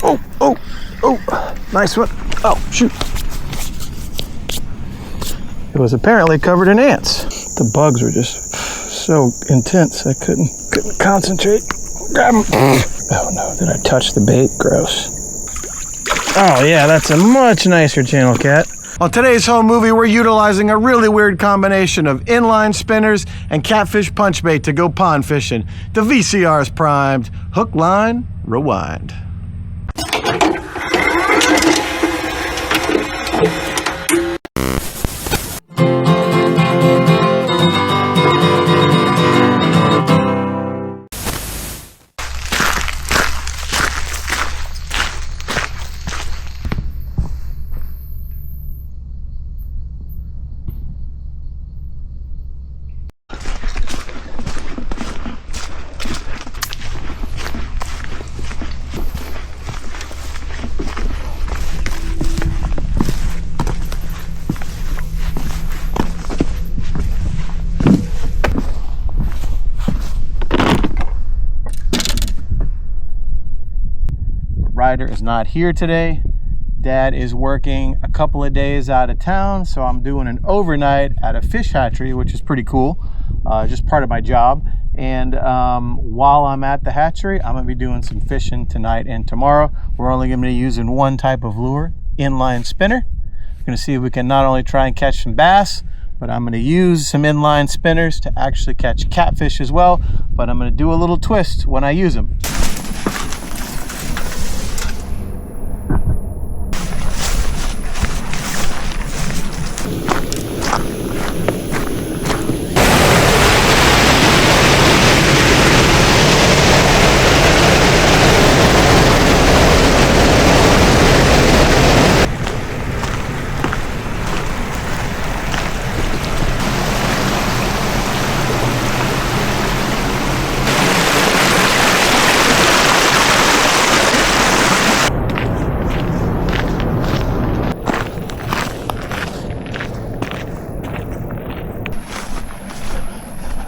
Oh, nice one. Oh, shoot. It was apparently covered in ants. The bugs were just so intense I couldn't concentrate. Grab them. Oh no, did I touch the bait? Gross. Oh yeah, that's a much nicer channel cat. On today's home movie, we're utilizing a really weird combination of inline spinners and catfish punch bait to go pond fishing. The VCR is primed. Hook, line, rewind. Ryder is not here today. Dad is working a couple of days out of town, so I'm doing an overnight at a fish hatchery, which is pretty cool, just part of my job. And while I'm at the hatchery, I'm gonna be doing some fishing tonight and tomorrow. We're only gonna be using one type of lure, inline spinner. We're gonna see if we can not only try and catch some bass, but I'm gonna use some inline spinners to actually catch catfish as well, but I'm gonna do a little twist when I use them.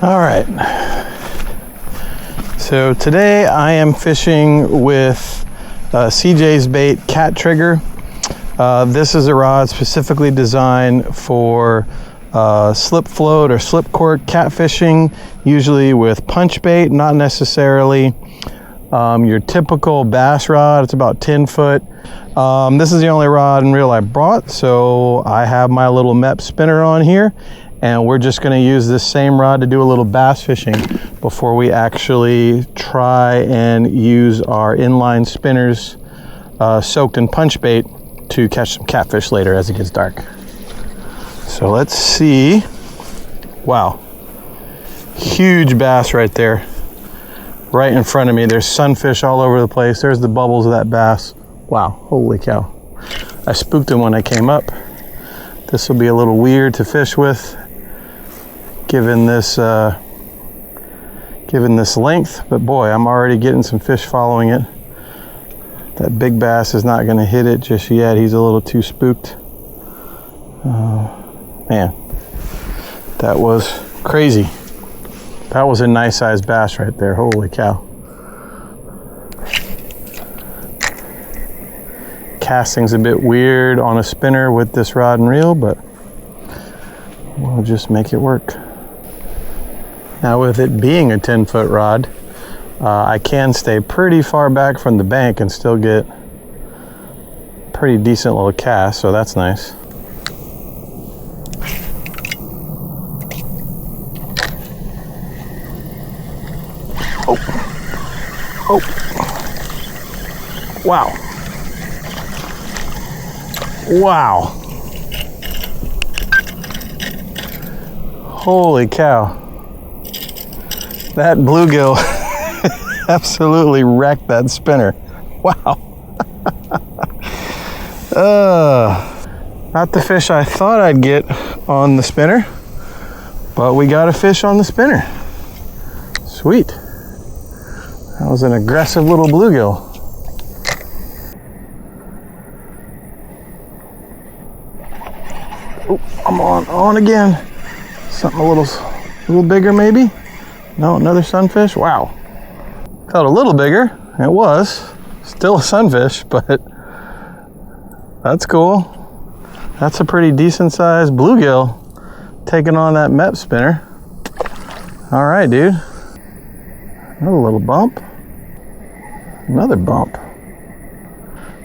All right, so today I am fishing with CJ's Bait Cat Trigger. This is a rod specifically designed for slip float or slip cork catfishing, usually with punch bait, not necessarily your typical bass rod. It's about 10 foot. This is the only rod and reel I brought, so I have my little MEP spinner on here. And we're just going to use this same rod to do a little bass fishing before we actually try and use our inline spinners soaked in punch bait to catch some catfish later as it gets dark. So let's see. Wow. Huge bass right there. Right in front of me. There's sunfish all over the place. There's the bubbles of that bass. Wow. Holy cow. I spooked him when I came up. This will be a little weird to fish with, given this length, but boy, I'm already getting some fish following it. That big bass is not going to hit it just yet. He's a little too spooked. Man, that was crazy. That was a nice sized bass right there. Holy cow. Casting's a bit weird on a spinner with this rod and reel, but we'll just make it work. Now with it being a 10-foot rod, I can stay pretty far back from the bank and still get pretty decent little cast, so that's nice. Oh. Wow. Wow. Holy cow. That bluegill absolutely wrecked that spinner. Wow. Not the fish I thought I'd get on the spinner, but we got a fish on the spinner. Sweet. That was an aggressive little bluegill. Oh, I'm on again. Something a little bigger maybe. No, another sunfish. Wow. Felt a little bigger. It was. Still a sunfish, but that's cool. That's a pretty decent sized bluegill taking on that Mep spinner. All right, dude. Another little bump. Another bump.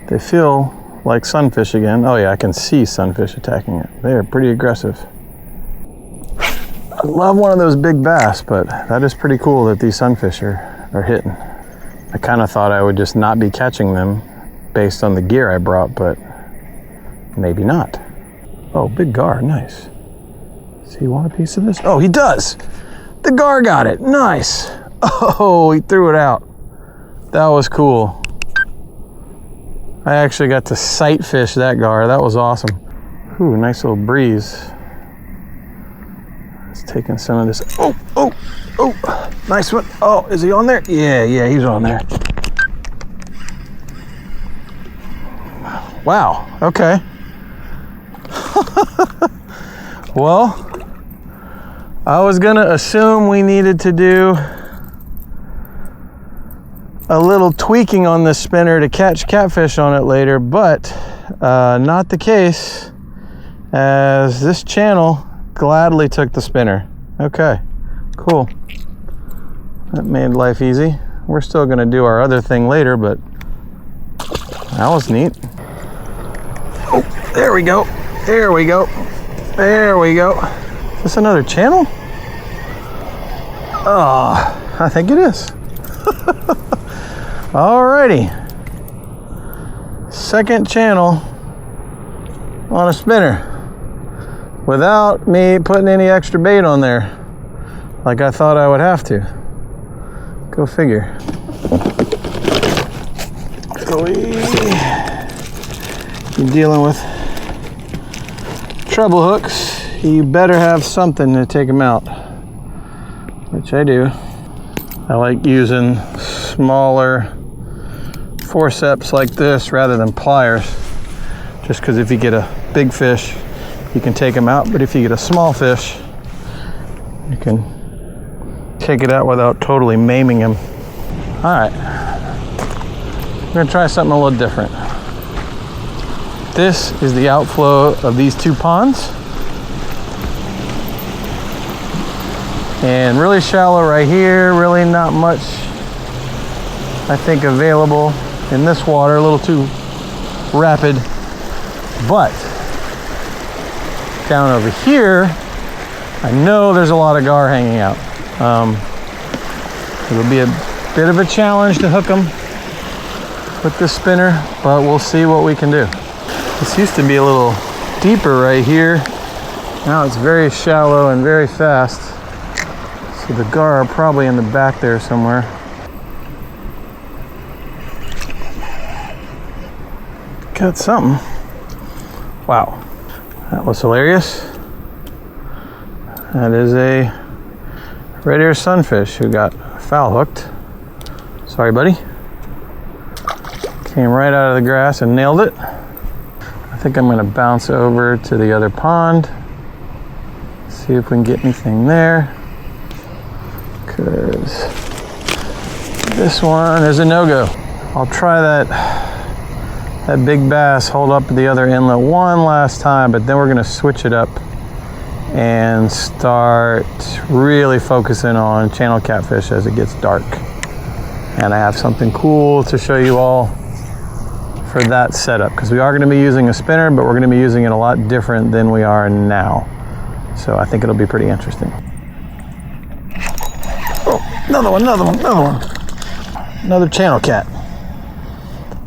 They feel like sunfish again. Oh yeah, I can see sunfish attacking it. They are pretty aggressive. I love one of those big bass, but that is pretty cool that these sunfish are hitting. I kind of thought I would just not be catching them based on the gear I brought, but maybe not. Oh, big gar, nice. Does he want a piece of this? Oh, he does! The gar got it, nice! Oh, he threw it out. That was cool. I actually got to sight fish that gar, that was awesome. Ooh, nice little breeze. It's taking some of this. Oh, oh, oh, nice one. Oh, is he on there? Yeah, he's on there. Wow, okay. Well, I was gonna assume we needed to do a little tweaking on this spinner to catch catfish on it later, but not the case, as this channel gladly took the spinner. Okay, cool. That made life easy. We're still gonna do our other thing later, but that was neat. Oh, there we go. There we go. There we go. Is this another channel? Oh, I think it is. Alrighty. Second channel on a spinner without me putting any extra bait on there like I thought I would have to. Go figure. So you're dealing with treble hooks, you better have something to take them out, which I do. I like using smaller forceps like this rather than pliers, just because if you get a big fish you can take them out, but if you get a small fish you can take it out without totally maiming him. Alright, we're going to try something a little different. This is the outflow of these two ponds. And really shallow right here, really not much, I think, available in this water, a little too rapid. But down over here, I know there's a lot of gar hanging out. It'll be a bit of a challenge to hook them with this spinner, but we'll see what we can do. This used to be a little deeper right here. Now it's very shallow and very fast. So the gar are probably in the back there somewhere. Got something. Wow, that was hilarious. That is a red ear sunfish who got foul hooked. Sorry, buddy. Came right out of the grass and nailed it. I think I'm gonna bounce over to the other pond, see if we can get anything there, because this one is a no-go. I'll try that big bass hold up at the other inlet one last time, but then we're gonna switch it up and start really focusing on channel catfish as it gets dark. And I have something cool to show you all for that setup, because we are going to be using a spinner, but we're going to be using it a lot different than we are now. So I think it'll be pretty interesting. Oh, another one. Another channel cat.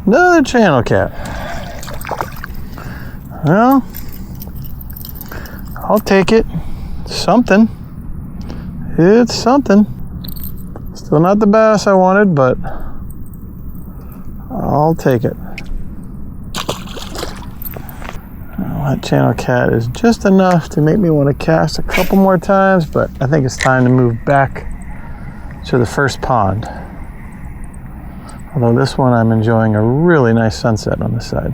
Another channel cat. Well, I'll take it. Something. It's something. Still not the bass I wanted, but I'll take it. That channel cat is just enough to make me want to cast a couple more times, but I think it's time to move back to the first pond. Although this one I'm enjoying a really nice sunset on this side.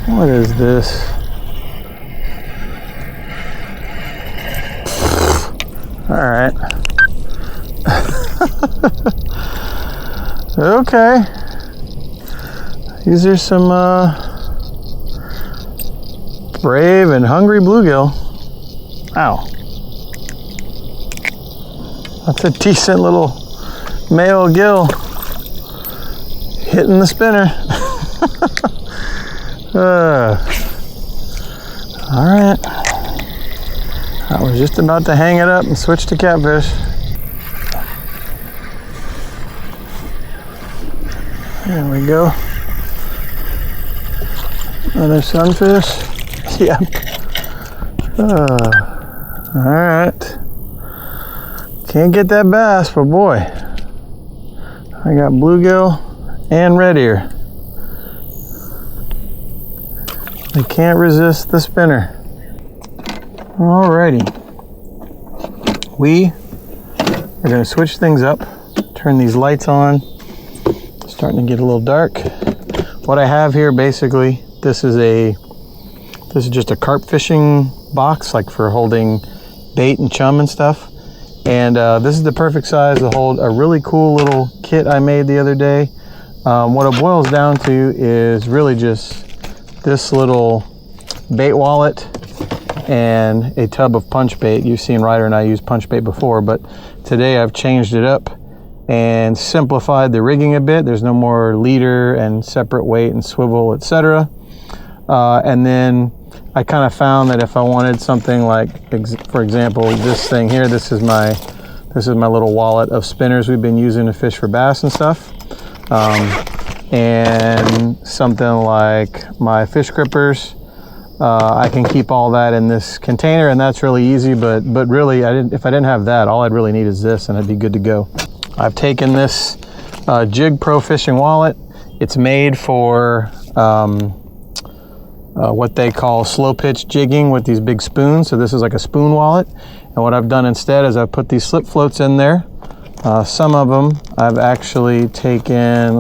What is this? All right. Okay. These are some brave and hungry bluegill. Ow. That's a decent little male gill hitting the spinner. All right. I was just about to hang it up and switch to catfish. There we go. Another sunfish. Yep. All right. Can't get that bass, but boy, I got bluegill and red ear. They can't resist the spinner. Alrighty. We are going to switch things up. Turn these lights on. It's starting to get a little dark. What I have here, basically, this is just a carp fishing box, like for holding bait and chum and stuff. And this is the perfect size to hold a really cool little kit I made the other day. What it boils down to is really just this little bait wallet and a tub of Punchbait. You've seen Ryder and I use Punchbait before, but today I've changed it up and simplified the rigging a bit. There's no more leader and separate weight and swivel, etc. And then I kind of found that if I wanted something like, for example, this thing here, this is my little wallet of spinners we've been using to fish for bass and stuff. And something like my fish grippers, I can keep all that in this container, and that's really easy. But really, if I didn't have that, all I'd really need is this, and I'd be good to go. I've taken this Jig Pro fishing wallet. It's made for what they call slow pitch jigging with these big spoons. So this is like a spoon wallet. And what I've done instead is I've put these slip floats in there. Some of them I've actually taken,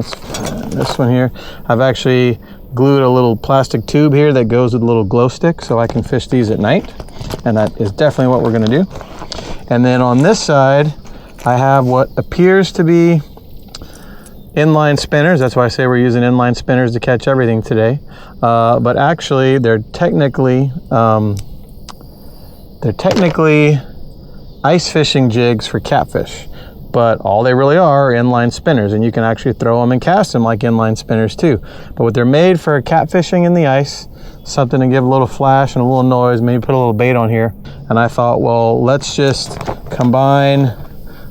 this one here, I've actually glued a little plastic tube here that goes with a little glow stick so I can fish these at night. And that is definitely what we're gonna do. And then on this side, I have what appears to be inline spinners. That's why I say we're using inline spinners to catch everything today. But actually, they're technically ice fishing jigs for catfish. But all they really are inline spinners, and you can actually throw them and cast them like inline spinners too. But what they're made for catfishing in the ice, something to give a little flash and a little noise, maybe put a little bait on here. And I thought, well, let's just combine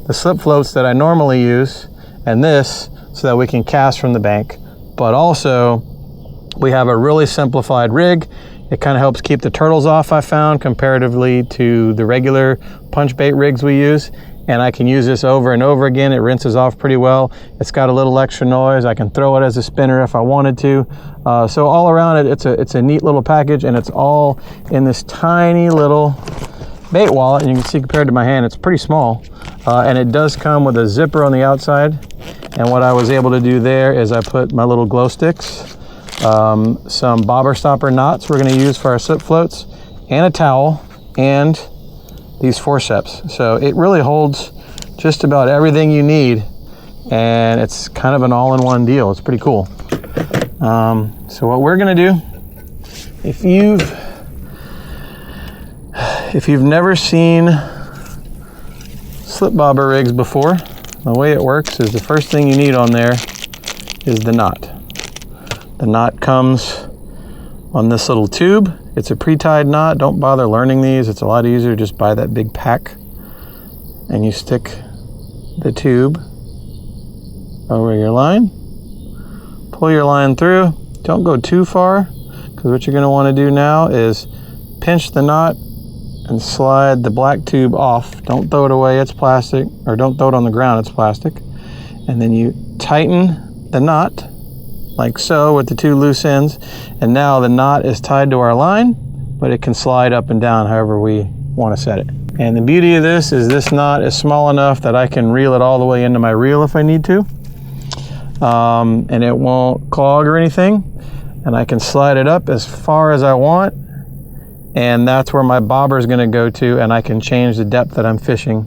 the slip floats that I normally use and this so that we can cast from the bank. But also, we have a really simplified rig. It kind of helps keep the turtles off, I found, comparatively to the regular Punchbait rigs we use. And I can use this over and over again. It rinses off pretty well. It's got a little extra noise. I can throw it as a spinner if I wanted to. So all around it, it's a neat little package, and it's all in this tiny little bait wallet. And you can see compared to my hand, it's pretty small. And it does come with a zipper on the outside. And what I was able to do there is I put my little glow sticks, some bobber stopper knots we're gonna use for our slip floats, and a towel, and these forceps. So it really holds just about everything you need, and it's kind of an all-in-one deal. It's pretty cool. So what we're gonna do, if you've never seen slip bobber rigs before, the way it works is the first thing you need on there is the knot. The knot comes on this little tube. It's a pre-tied knot. Don't bother learning these. It's a lot easier. Just buy that big pack and you stick the tube over your line. Pull your line through. Don't go too far, because what you're going to want to do now is pinch the knot and slide the black tube off. Don't throw it away, it's plastic, or don't throw it on the ground, it's plastic. And then you tighten the knot like so with the two loose ends, and now the knot is tied to our line, but it can slide up and down however we want to set it. And the beauty of this is this knot is small enough that I can reel it all the way into my reel if I need to, and it won't clog or anything, and I can slide it up as far as I want, and that's where my bobber is going to go to, and I can change the depth that I'm fishing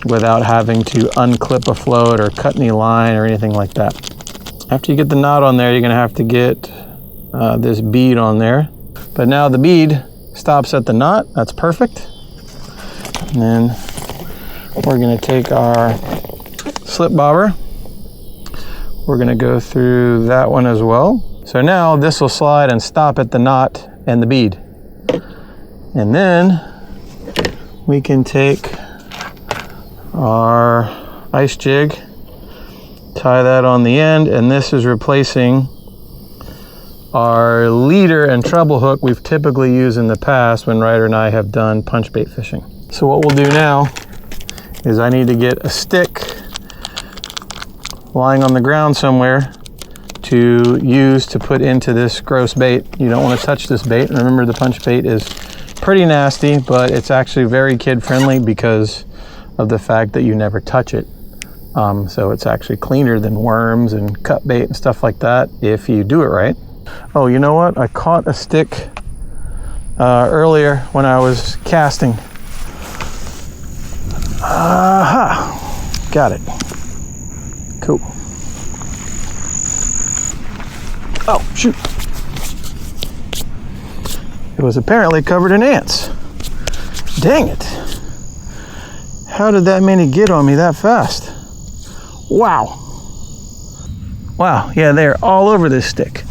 without having to unclip a float or cut any line or anything like that. After you get the knot on there, you're gonna have to get this bead on there. But now the bead stops at the knot. That's perfect. And then we're gonna take our slip bobber. We're gonna go through that one as well. So now this will slide and stop at the knot and the bead. And then we can take our ice jig, tie that on the end, and this is replacing our leader and treble hook we've typically used in the past when Ryder and I have done punch bait fishing. So what we'll do now is I need to get a stick lying on the ground somewhere to use to put into this gross bait. You don't want to touch this bait. Remember, the punch bait is pretty nasty, but it's actually very kid friendly because of the fact that you never touch it. So it's actually cleaner than worms and cut bait and stuff like that if you do it right. Oh, you know what? I caught a stick earlier when I was casting. Aha! Got it. Cool. Oh, shoot. It was apparently covered in ants. Dang it. How did that many get on me that fast? Wow. Wow, yeah, they're all over this stick.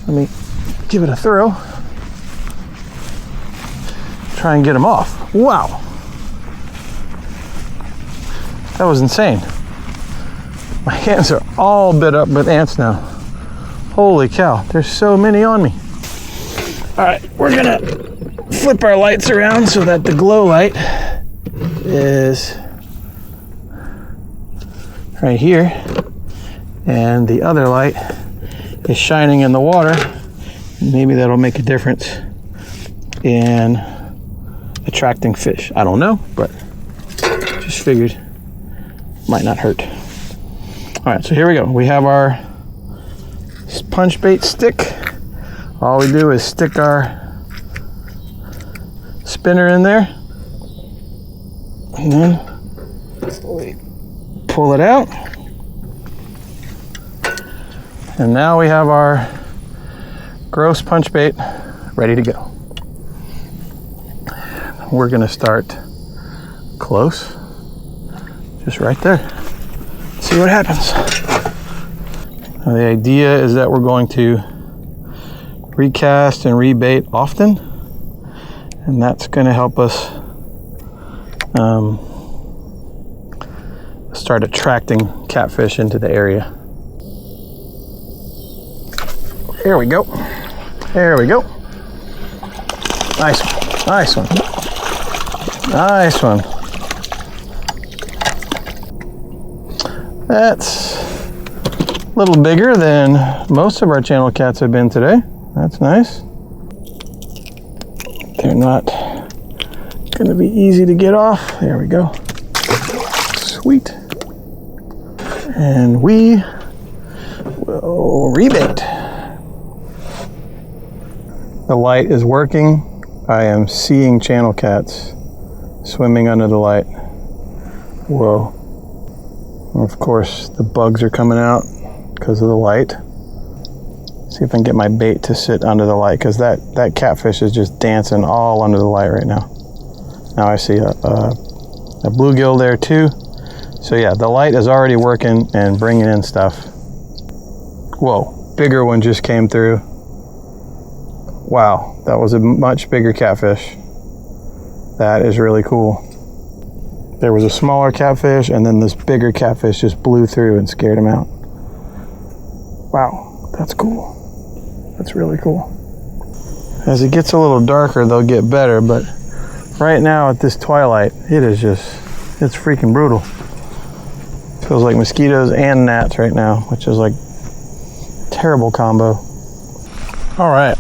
Let me give it a throw. Try and get them off. Wow. That was insane. My hands are all bit up with ants now. Holy cow, there's so many on me. All right, we're gonna flip our lights around so that the glow light is right here, and the other light is shining in the water. Maybe that'll make a difference in attracting fish. I don't know, but just figured might not hurt. All right, so here we go. We have our punch bait stick. All we do is stick our spinner in there, and then we pull it out. And now we have our gross punch bait ready to go. We're gonna start close, just right there. See what happens. Now, the idea is that we're going to recast and rebait often, and that's going to help us start attracting catfish into the area. Here we go. There we go. Nice one. Nice one. Nice one. That's a little bigger than most of our channel cats have been today. That's nice. They're not going to be easy to get off. There we go. Sweet. And we will rebait. The light is working. I am seeing channel cats swimming under the light. Whoa. Of course, the bugs are coming out because of the light. See if I can get my bait to sit under the light, because that catfish is just dancing all under the light right now. Now I see a bluegill there too. So yeah, the light is already working and bringing in stuff. Whoa, bigger one just came through. Wow, that was a much bigger catfish. That is really cool. There was a smaller catfish, and then this bigger catfish just blew through and scared him out. Wow, that's cool. That's really cool. As it gets a little darker, they'll get better, but right now at this twilight, it's freaking brutal. Feels like mosquitoes and gnats right now, which is like terrible combo. All right,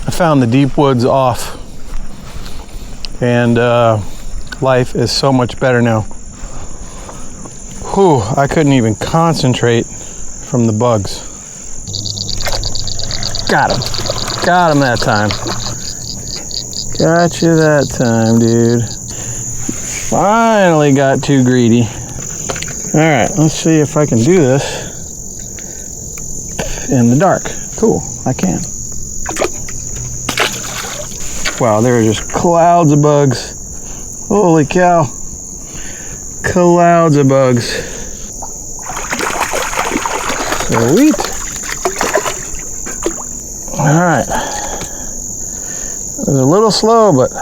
I found the deep woods off, and life is so much better now. Whew, I couldn't even concentrate from the bugs. Got him. Got him that time. Got you that time, dude. Finally got too greedy. All right, let's see if I can do this in the dark. Cool, I can. Wow, there are just clouds of bugs. Holy cow. Clouds of bugs. Sweet. All right. It was a little slow, but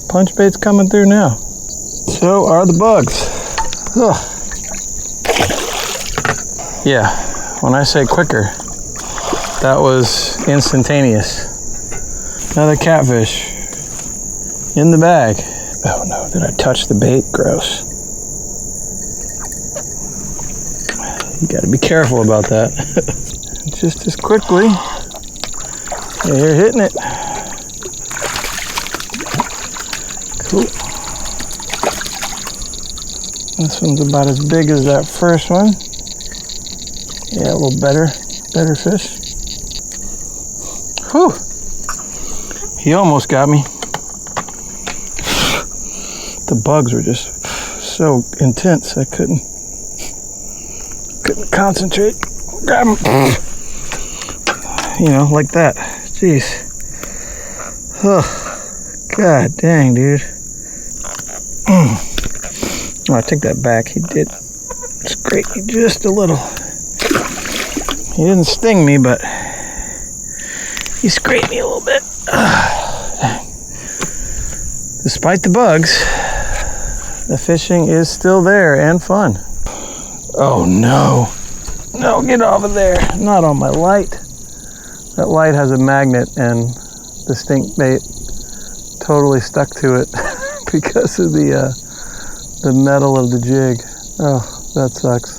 Punchbait's coming through now. So are the bugs. Ugh. Yeah, when I say quicker, that was instantaneous. Another catfish in the bag. Oh no, did I touch the bait? Gross. You gotta be careful about that. Just as quickly. Yeah, you're hitting it. Cool. This one's about as big as that first one. Yeah, a little better fish. Whew. He almost got me. The bugs were just so intense I couldn't concentrate. Grab them. You know, like that. Jeez. Oh, God dang, dude. Oh, I take that back. He did scrape me just a little. He didn't sting me, but he scraped me a little bit. Despite the bugs, the fishing is still there and fun. Oh no. No, get off of there. Not on my light. That light has a magnet and the stink bait totally stuck to it because of the metal of the jig. Oh, that sucks.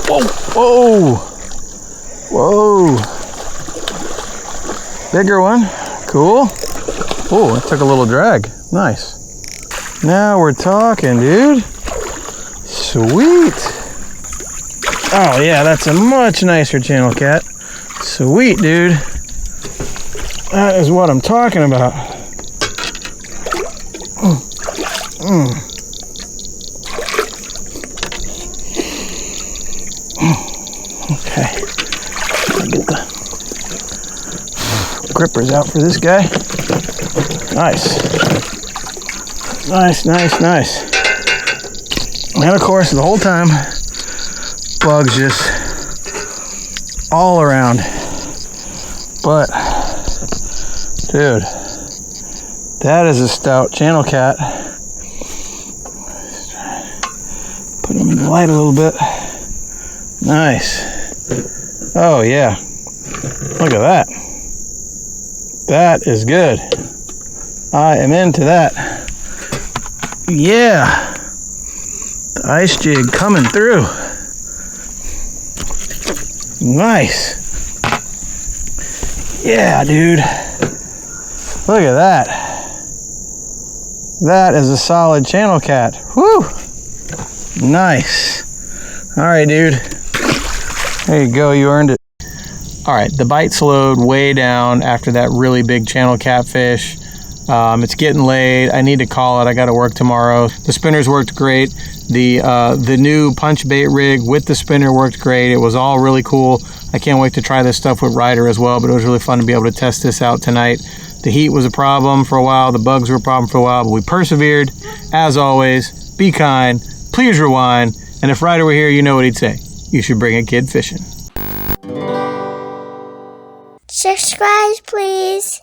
Whoa, whoa, whoa. Bigger one, cool. Oh, it took a little drag, nice. Now we're talking, dude. Sweet. Oh yeah, that's a much nicer channel cat. Sweet, dude. That is what I'm talking about. Okay. I'll get the grippers out for this guy. Nice. Nice, nice, nice. And of course, the whole time, bugs just all around. But, dude, that is a stout channel cat. Put him in the light a little bit. Nice. Oh yeah. Look at that. That is good. I am into that. Yeah. The ice jig coming through. Nice. Yeah, dude. Look at that. That is a solid channel cat. Whew. Nice. All right, dude. There you go. You earned it. All right. The bite slowed way down after that really big channel catfish. It's getting late. I need to call it. I got to work tomorrow. The spinners worked great. The new Punchbait rig with the spinner worked great. It was all really cool. I can't wait to try this stuff with Ryder as well, but it was really fun to be able to test this out tonight. The heat was a problem for a while. The bugs were a problem for a while, but we persevered. As always, be kind, please rewind, and if Ryder were here, you know what he'd say. You should bring a kid fishing. Subscribe, please.